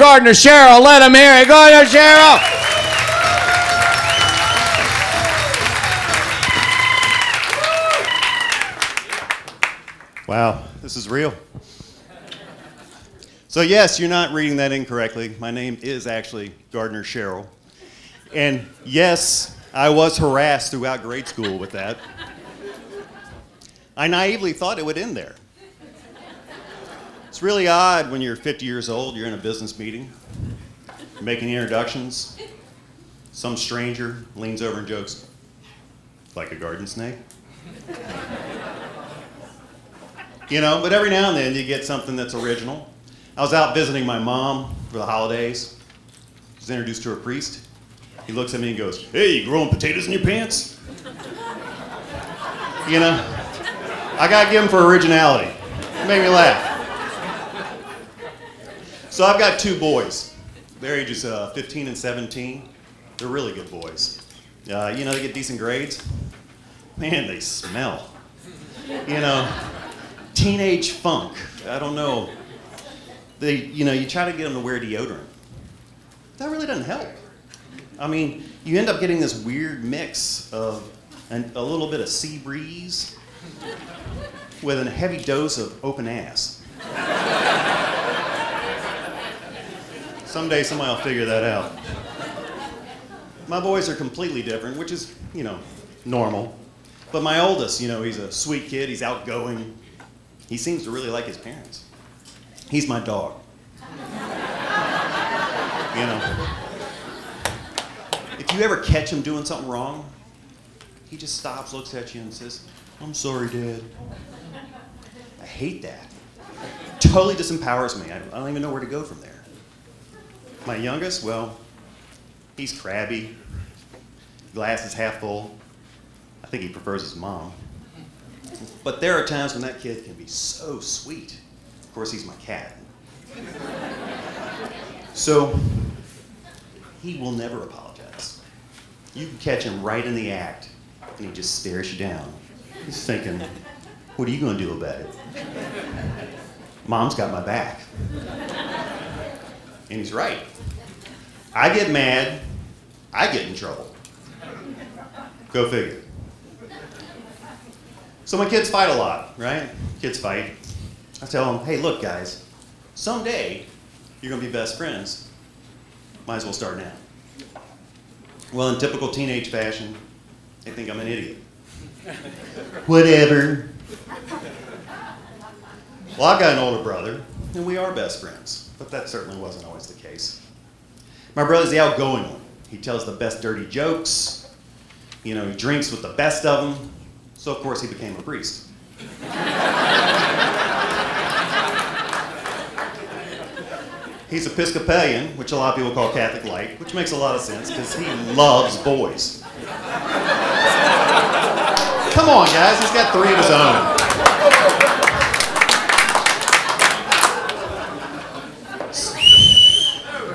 Gardner, Sherril. Let him hear it. Gardner, Sherril. Wow, this is real. So yes, you're not reading that incorrectly. My name is actually Gardner Sherril. And yes, I was harassed throughout grade school with that. I naively thought it would end there. It's really odd when you're 50 years old, you're in a business meeting, making introductions. Some stranger leans over and jokes, like a garden snake. You know, but every now and then you get something that's original. I was out visiting my mom for the holidays. I was introduced to a priest. He looks at me and goes, "Hey, you growing potatoes in your pants?" You know, I gotta give him for originality. It made me laugh. So I've got two boys. Their ages 15 and 17. They're really good boys. You know, they get decent grades. Man, they smell. You know, teenage funk. I don't know. You know, you try to get them to wear deodorant. That really doesn't help. I mean, you end up getting this weird mix of a little bit of sea breeze with a heavy dose of open ass. Someday somebody will figure that out. My boys are completely different, which is, you know, normal. But my oldest, you know, he's a sweet kid, he's outgoing. He seems to really like his parents. He's my dog. You know. If you ever catch him doing something wrong, he just stops, looks at you and says, "I'm sorry, Dad." I hate that. Totally disempowers me. I don't even know where to go from there. My youngest, well, he's crabby. Glass is half full. I think he prefers his mom. But there are times when that kid can be so sweet. Of course, he's my cat. So, he will never apologize. You can catch him right in the act, and he just stares you down. He's thinking, what are you going to do about it? Mom's got my back. And he's right. I get mad, I get in trouble. Go figure. So my kids fight a lot, right? Kids fight. I tell them, hey, look, guys, someday you're going to be best friends. Might as well start now. Well, in typical teenage fashion, they think I'm an idiot. Whatever. Well, I've got an older brother, and we are best friends, but that certainly wasn't always the case. My brother's the outgoing one. He tells the best dirty jokes. You know, he drinks with the best of them. So, of course, he became a priest. He's Episcopalian, which a lot of people call Catholic Light, which makes a lot of sense because he loves boys. Come on, guys, he's got 3 of his own.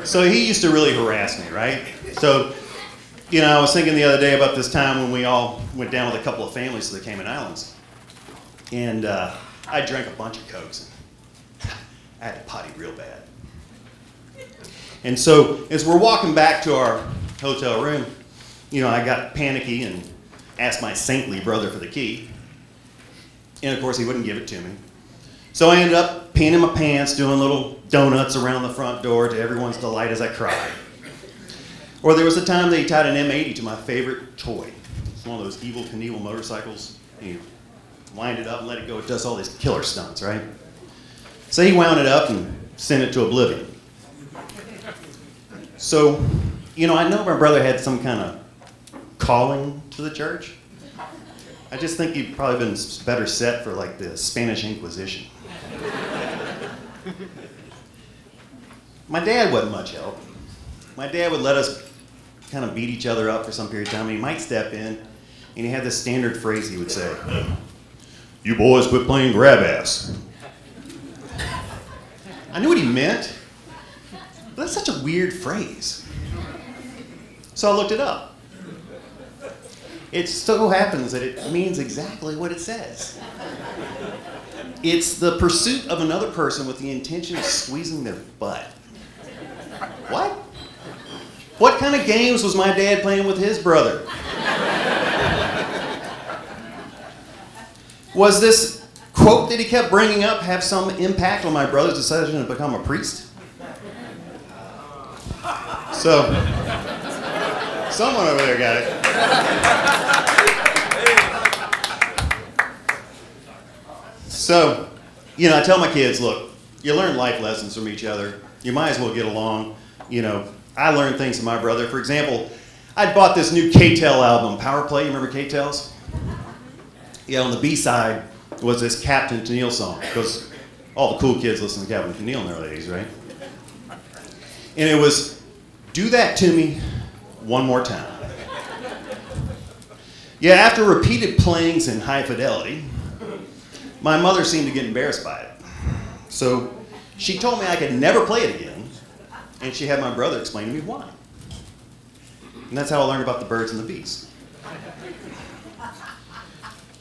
So he used to really harass me, right? So, you know, I was thinking the other day about this time when we all went down with a couple of families to the Cayman Islands. And I drank a bunch of Cokes. I had to potty real bad. And so as we're walking back to our hotel room, you know, I got panicky and asked my saintly brother for the key. And of course he wouldn't give it to me. So I ended up peeing in my pants, doing little donuts around the front door to everyone's delight as I cried. Or there was a time that he tied an M80 to my favorite toy. It's one of those Evel Knievel motorcycles. You wind it up and let it go. It does all these killer stunts, right? So he wound it up and sent it to oblivion. So, you know, I know my brother had some kind of calling to the church. I just think he'd probably been better set for like the Spanish Inquisition. My dad wasn't much help. My dad would let us kind of beat each other up for some period of time. He might step in, and he had this standard phrase he would say, "You boys quit playing grab ass." I knew what he meant, but that's such a weird phrase. So I looked it up. It so happens that it means exactly what it says. It's the pursuit of another person with the intention of squeezing their butt. What? What kind of games was my dad playing with his brother? Was this quote that he kept bringing up have some impact on my brother's decision to become a priest? So, someone over there got it. So, you know, I tell my kids, look, you learn life lessons from each other. You might as well get along. You know, I learned things from my brother. For example, I bought this new K-Tel album, Power Play. You remember K-Tels? Yeah, on the B-side was this Captain Tennille song, because all the cool kids listen to Captain Tennille nowadays, right? And it was, do that to me one more time. Yeah, after repeated playings in high fidelity, my mother seemed to get embarrassed by it. So she told me I could never play it again, and she had my brother explain to me why. And that's how I learned about the birds and the bees.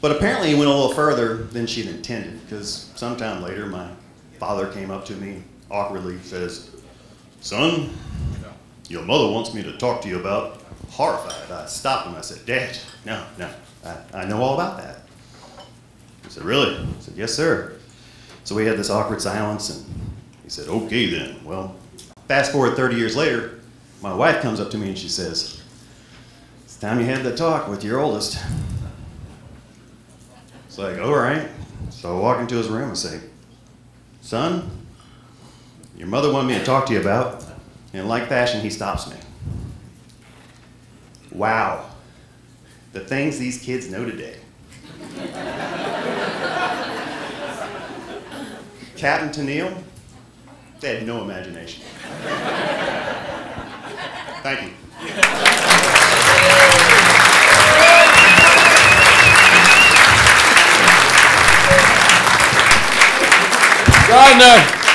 But apparently he went a little further than she'd intended, because sometime later my father came up to me awkwardly, says, "Son, your mother wants me to talk to you about." Horrified, I stopped him. I said, "Dad, no, I know all about that." He said, "Really?" I said, "Yes, sir." So we had this awkward silence, and he said, "Okay then." Well, fast forward 30 years later, my wife comes up to me and she says, "It's time you had the talk with your oldest." It's like, all right. So I walk into his room and say, "Son, your mother wanted me to talk to you about," and in like fashion, he stops me. Wow, the things these kids know today. Captain Tennille, they had no imagination. Thank you. Gardner.